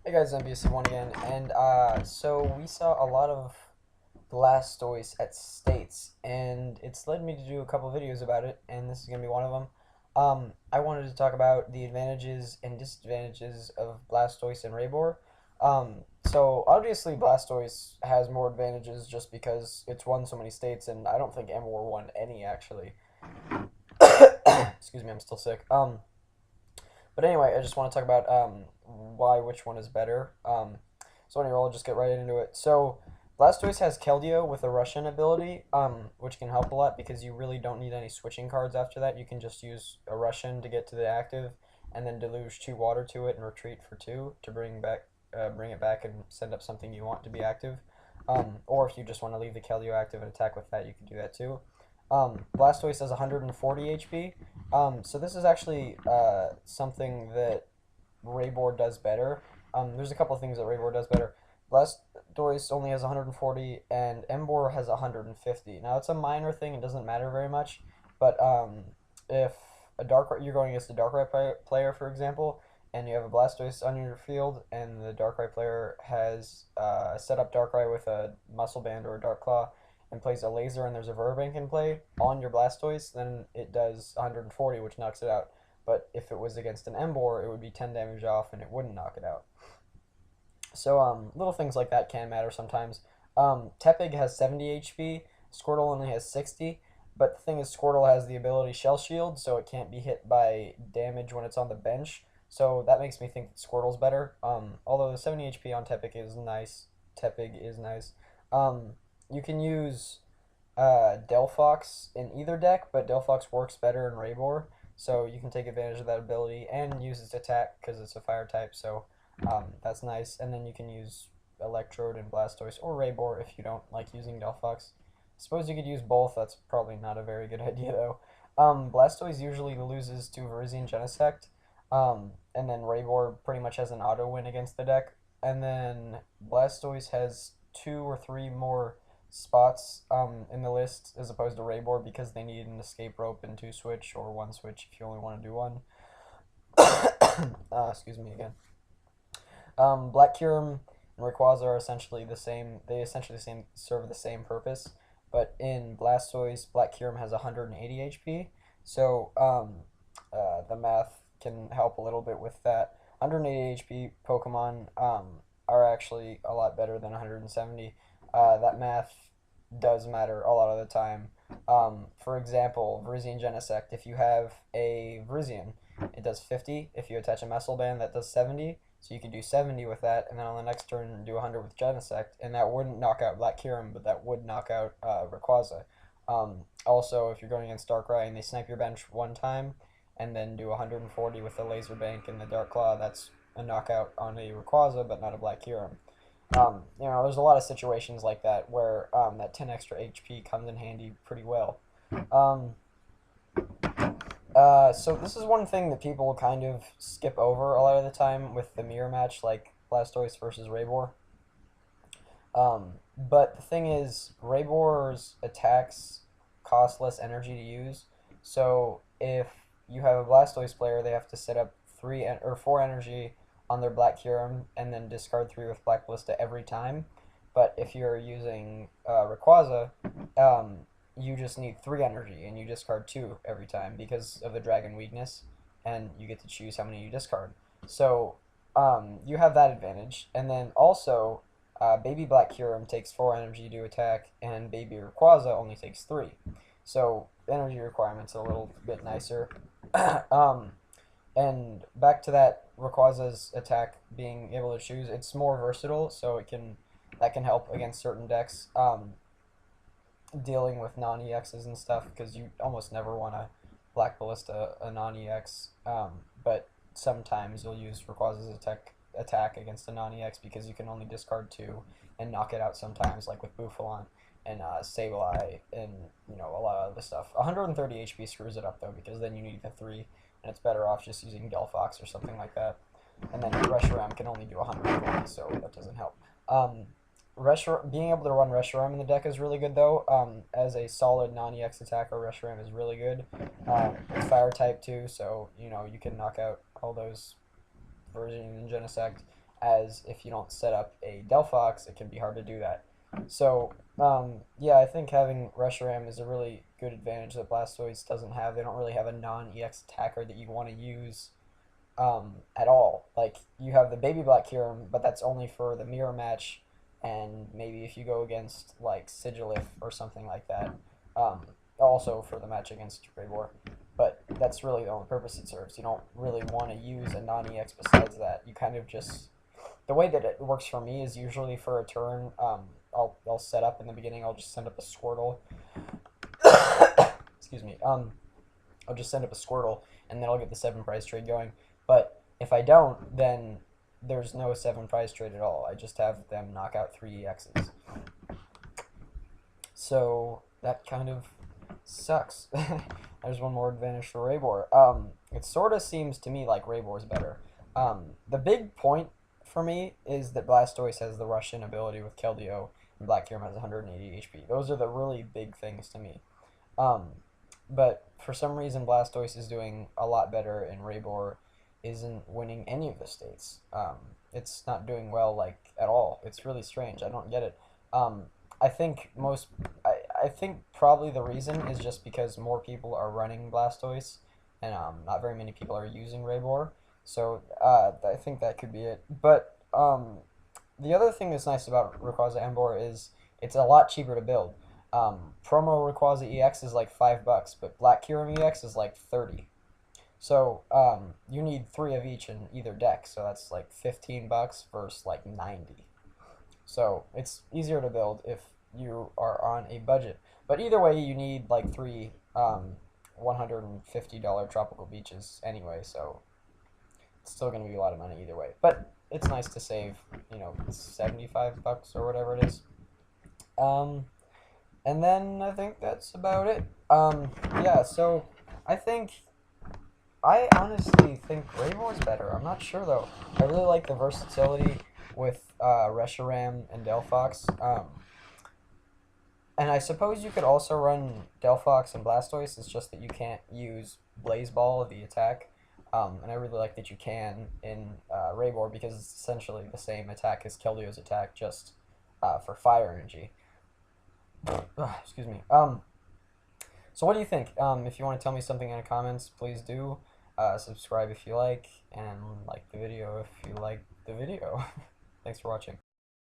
Hey guys, MVS1 again, and so we saw a lot of blastoise at States, and it's led me to do a couple videos about it, and this is going to be one of them. I wanted to talk about the advantages and disadvantages of blastoise and rayboar. So obviously blastoise has more advantages just because it's won so many states, and I don't think M-War won any, actually. Excuse me, I'm still sick. But anyway, I just want to talk about why which one is better. So anyway, I'll just get right into it. So Blastoise has Keldeo with a Russian ability, which can help a lot because you really don't need any switching cards after that. You can just use a Russian to get to the active, and then deluge 2 water to it and retreat for 2 to bring it back and send up something you want to be active. Or if you just want to leave the Keldeo active and attack with that, you can do that too. Blastoise has 140 HP. So this is actually something that rayboar does better. There's a couple of things that rayboar does better. Blastoise only has 140, and Emboar has 150. Now it's a minor thing; it doesn't matter very much. But if you're going against a Darkrai player, for example, and you have a Blastoise on your field, and the Darkrai player has set up Darkrai with a Muscle Band or a Dark Claw, and plays a laser and there's a Verbank in play on your Blastoise, then it does 140, which knocks it out. But if it was against an Emboar, it would be 10 damage off and it wouldn't knock it out. So little things like that can matter sometimes. Tepig has 70 HP, Squirtle only has 60, but the thing is Squirtle has the ability Shell Shield, so it can't be hit by damage when it's on the bench. So that makes me think that Squirtle's better. Although the 70 HP on Tepig is nice. You can use Delphox in either deck, but Delphox works better in Rayboar, so you can take advantage of that ability and use its attack because it's a fire type, so that's nice. And then you can use Electrode and Blastoise or Rayboar if you don't like using Delphox. Suppose you could use both, that's probably not a very good idea though. Blastoise usually loses to Virizion Genesect, and then Rayboar pretty much has an auto win against the deck. And then Blastoise has 2 or 3 more spots in the list as opposed to Rayboar because they need an escape rope and 2 switch or 1 switch if you only want to do one. Excuse me again. Black Kyurem and Rayquaza are essentially the same. They essentially serve the same purpose, but in Blastoise, Black Kyurem has 180 HP, so the math can help a little bit with that. 180 HP Pokemon are actually a lot better than 170. That math does matter a lot of the time. For example, Virizion Genesect. If you have a Virizion, it does 50. If you attach a Muscle Band, that does 70. So you could do 70 with that, and then on the next turn do 100 with Genesect, and that wouldn't knock out Black Kyurem, but that would knock out Rayquaza. Also, if you're going against Darkrai and they snipe your bench one time, and then do 140 with the Laser Bank and the Dark Claw, that's a knockout on a Rayquaza, but not a Black Kyurem. There's a lot of situations like that where that 10 extra HP comes in handy pretty well. So this is one thing that people kind of skip over a lot of the time with the mirror match, like Blastoise versus Rayboar. But the thing is, Rayboar's attacks cost less energy to use. So if you have a Blastoise player, they have to set up 4 energy on their Black Kyurem and then discard 3 with Black Ballista every time. But if you're using Rayquaza, you just need 3 energy and you discard 2 every time because of the dragon weakness, and you get to choose how many you discard. So you have that advantage. And then also, Baby Black Kyurem takes 4 energy to attack, and Baby Rayquaza only takes 3. So energy requirement's a little bit nicer. And back to that Rayquaza's attack being able to choose, it's more versatile, so that can help against certain decks. Dealing with non-EXs and stuff, because you almost never want to Black Ballista a non-EX, but sometimes you'll use Rayquaza's attack against a non-EX because you can only discard 2 and knock it out sometimes, like with Bouffalon and Sableye and a lot of other stuff. 130 HP screws it up though, because then you need the 3, and it's better off just using Delphox or something like that. And then Reshiram can only do 140, so that doesn't help. Being able to run Reshiram in the deck is really good, though. As a solid non-EX attacker, Reshiram is really good. It's fire type too, so you can knock out all those Virizion and Genesect. as if you don't set up a Delphox, it can be hard to do that. So, yeah, I think having Reshiram is a really good advantage that Blastoise doesn't have. They don't really have a non-EX attacker that you want to use at all. Like, you have the Baby Black Kyurem, but that's only for the mirror match, and maybe if you go against, like, Sigilif or something like that. Um, Also for the match against rayboar. But that's really the only purpose it serves. You don't really want to use a non-EX besides that. You kind of just... The way that it works for me is usually for a turn, I'll set up in the beginning, I'll just send up a Squirtle. Excuse me. I'll just send up a Squirtle, and then I'll get the 7 prize trade going. But if I don't, then there's no 7 prize trade at all. I just have them knock out 3 EXs. So that kind of sucks. There's one more advantage for rayboar. It sort of seems to me like rayboar's better. The big point for me is that Blastoise has the Russian ability with Keldeo, and Black Kyurem has 180 HP. Those are the really big things to me. Um, but for some reason, Blastoise is doing a lot better, and rayboar isn't winning any of the states. It's not doing well, like, at all. It's really strange. I don't get it. Um, I think I think probably the reason is just because more people are running Blastoise, and not very many people are using rayboar. So I think that could be it. But the other thing that's nice about Rayquaza Emboar is it's a lot cheaper to build. Promo Rayquaza EX is like $5, but Black Kyurem EX is like 30. So you need 3 of each in either deck, so that's like $15 versus like 90. So it's easier to build if you are on a budget. But either way, you need like 3 $150 tropical beaches anyway, so it's still going to be a lot of money either way. But it's nice to save, 75 bucks or whatever it is. Um, and then I think that's about it. Yeah, so I think I honestly think Raybor's better. I'm not sure though. I really like the versatility with Reshiram and Delphox. And I suppose you could also run Delphox and Blastoise. It's just that you can't use Blaze Ball, the attack. And I really like that you can in Raybor because it's essentially the same attack as Keldeo's attack, just for fire energy. Excuse me. So what do you think? If you want to tell me something in the comments, please do. Subscribe if you like, and like the video if you like the video. Thanks for watching.